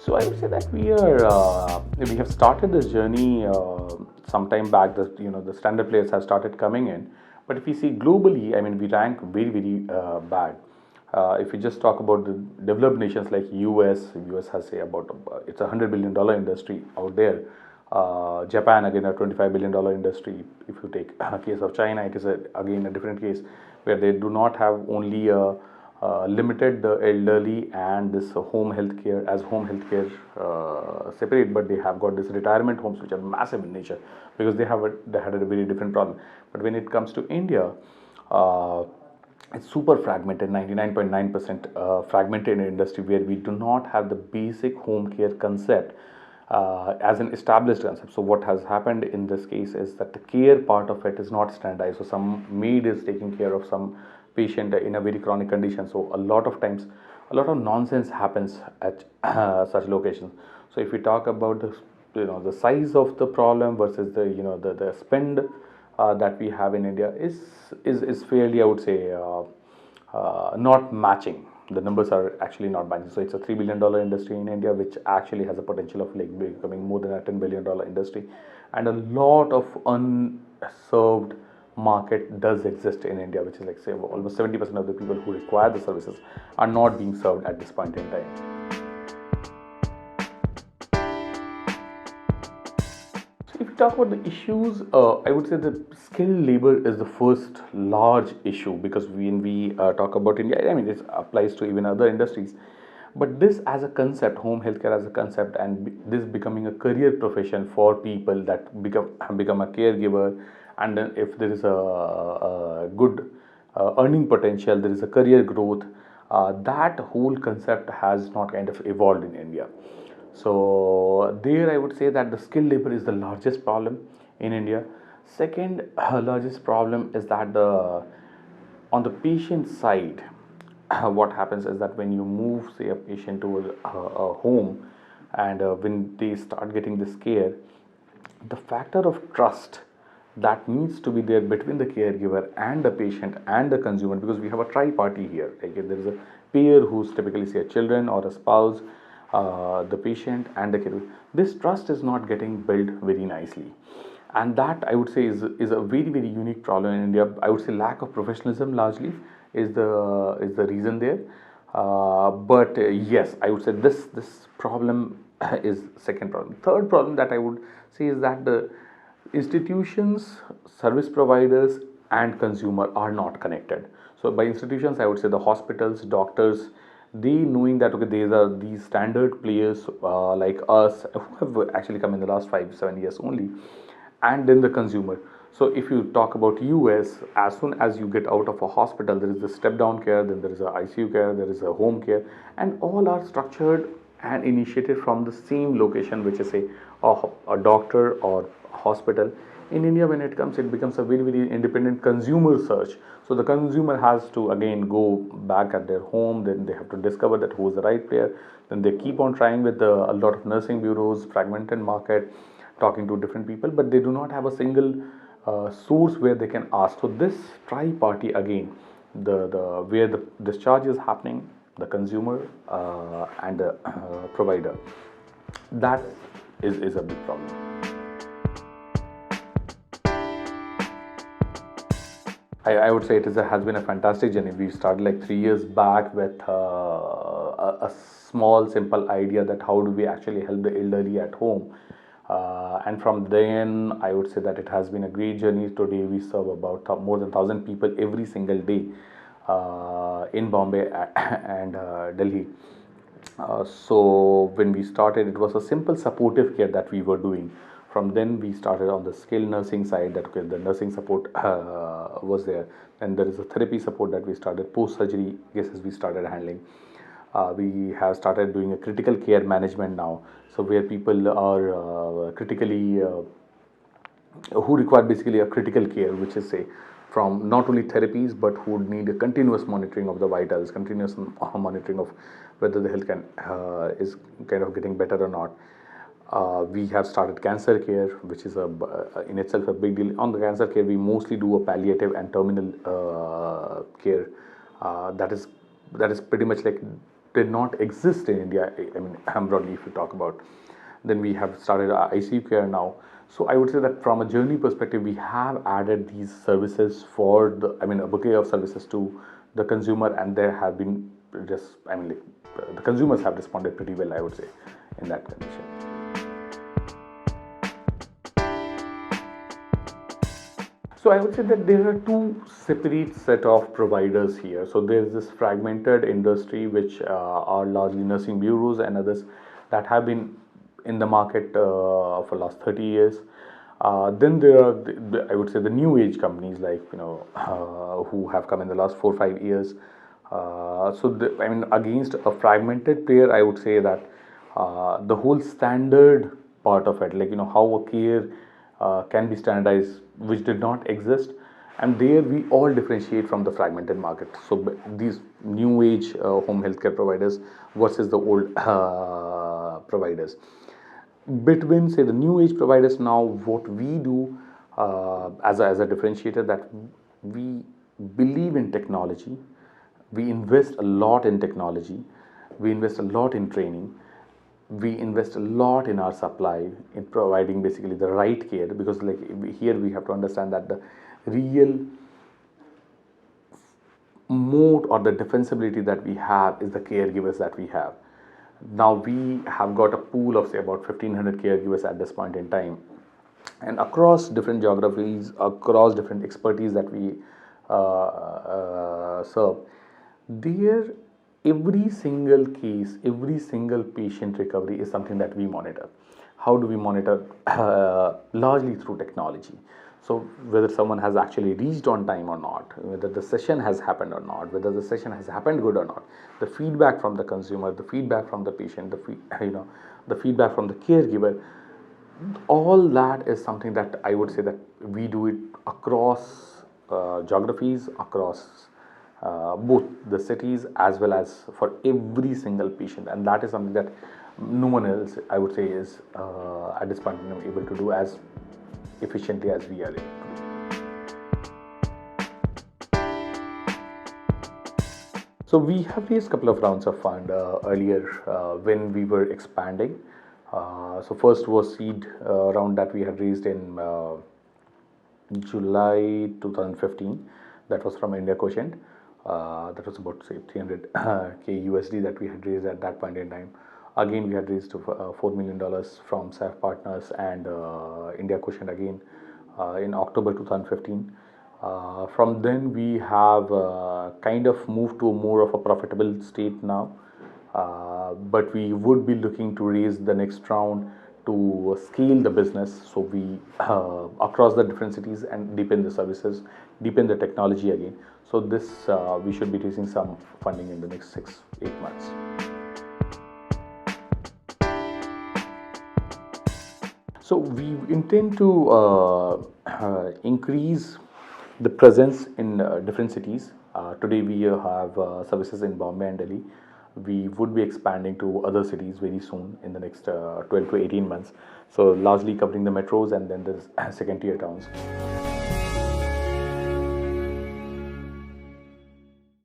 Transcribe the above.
So I would say that we have started this journey some time back. The standard players have started coming in, but if we see globally, I mean, we rank very bad. If we just talk about the developed nations like US has say about it's $100 billion industry out there. Japan again a $25 billion industry. If you take a case of China, it is again a different case where they do not have only limited the elderly and this home healthcare as home healthcare separate, but they have got this retirement homes which are massive in nature because they had a very different problem. But when it comes to India, uh, it's super fragmented, 99.9% fragmented industry where we do not have the basic home care concept as an established concept. So what has happened in this case is that the care part of it is not standardized. So some maid is taking care of some patient in a very chronic condition. So a lot of times, a lot of nonsense happens at such locations. So if we talk about the size of the problem versus the spend that we have in India is fairly, I would say, not matching. The numbers are actually not matching. So it's a $3 billion industry in India, which actually has a potential of like becoming more than a $10 billion industry, and a lot of unserved market does exist in India, which is like say almost 70% of the people who require the services are not being served at this point in time. So if you talk about the issues, I would say the skilled labor is the first large issue because when we talk about India, I mean, it applies to even other industries. But this as a concept, home healthcare as a concept, and this becoming a career profession for people that become a caregiver, and then if there is a good earning potential, there is a career growth. That whole concept has not kind of evolved in India. So there I would say that the skilled labor is the largest problem in India. Second largest problem is that the on the patient side, what happens is that when you move say a patient to a home, and when they start getting this care, the factor of trust that needs to be there between the caregiver and the patient and the consumer, because we have a tri-party here, like there is a peer who's typically say a children or a spouse, the patient and the caregiver. This trust is not getting built very nicely, and that I would say is a very unique problem in India. I would say lack of professionalism largely is the reason there. But yes, I would say this problem is second problem. Third problem that I would say is that the institutions, service providers, and consumer are not connected. So by institutions, I would say the hospitals, doctors, they knowing that okay, these standard players like us who have actually come in the last 5 7 years only, and then the consumer. So if you talk about US, as soon as you get out of a hospital, there is the step down care, then there is a ICU care, there is a home care, and all are structured and initiated from the same location, which is a doctor or hospital. In India, when it comes, it becomes a very independent consumer search. So the consumer has to again go back at their home, then they have to discover that who is the right player, then they keep on trying with a lot of nursing bureaus, fragmented market, talking to different people, but they do not have a single source where they can ask. So this tri-party again, the where the discharge is happening, the consumer and the provider, that is a big problem. I would say has been a fantastic journey. We started like 3 years back with a small, simple idea that how do we actually help the elderly at home. And from then, I would say that it has been a great journey. Today, we serve about more than 1,000 people every single day in Bombay and Delhi. So when we started, it was a simple supportive care that we were doing. From then we started on the skilled nursing side, that okay, the nursing support was there, and there is a therapy support that we started, post surgery cases we started handling. We have started doing a critical care management now, so where people are critically who require basically a critical care, which is say from not only therapies but who would need a continuous monitoring of the vitals, continuous monitoring of whether the health can is kind of getting better or not. We have started cancer care, which is in itself a big deal. On the cancer care, we mostly do a palliative and terminal care. That is pretty much like did not exist in India. I mean, broadly, if you talk about, then we have started ICU care now. So I would say that from a journey perspective, we have added these services for the, I mean, a bouquet of services to the consumer, and there have been just, I mean, like, the consumers have responded pretty well, I would say, in that condition. So I would say that there are two separate set of providers here. So there's this fragmented industry, which are largely nursing bureaus and others that have been in the market for last 30 years. Then there are, I would say, the new age companies, like, who have come in the last 4 or 5 years. I mean, against a fragmented player, I would say that the whole standard part of it, like, how a care can be standardized, which did not exist, and there we all differentiate from the fragmented market. So these new age home healthcare providers versus the old providers. Between, say, the new age providers, now what we do as a differentiator, that we believe in technology, we invest a lot in technology, we invest a lot in training, we invest a lot in our supply, in providing basically the right care, because like here we have to understand that the real moat or the defensibility that we have is the caregivers that we have. Now we have got a pool of, say, about 1,500 caregivers at this point in time, and across different geographies, across different expertise that we serve, there, every single case, every single patient recovery is something that we monitor. How do we monitor? Largely through technology. So whether someone has actually reached on time or not, whether the session has happened or not, whether the session has happened good or not, the feedback from the consumer, the feedback from the patient, the feedback from the caregiver, all that is something that I would say that we do it across geographies, across both the cities, as well as for every single patient, and that is something that no one else, I would say, is at this point able to do as efficiently as we are able to do. So we have raised a couple of rounds of fund earlier when we were expanding. So first was seed round that we had raised in July 2015. That was from India Quotient. That was about, say, 300k USD that we had raised at that point in time. Again, we had raised $4 million from SAF Partners and India Quotient again in October 2015. From then we have kind of moved to more of a profitable state now, but we would be looking to raise the next round to scale the business, so we across the different cities, and deepen the services, deepen the technology again. So this we should be raising some funding in the next 6-8 months. So we intend to increase the presence in different cities. Today we have services in Bombay and Delhi. We would be expanding to other cities very soon in the next 12 to 18 months. So largely covering the metros and then the second tier towns.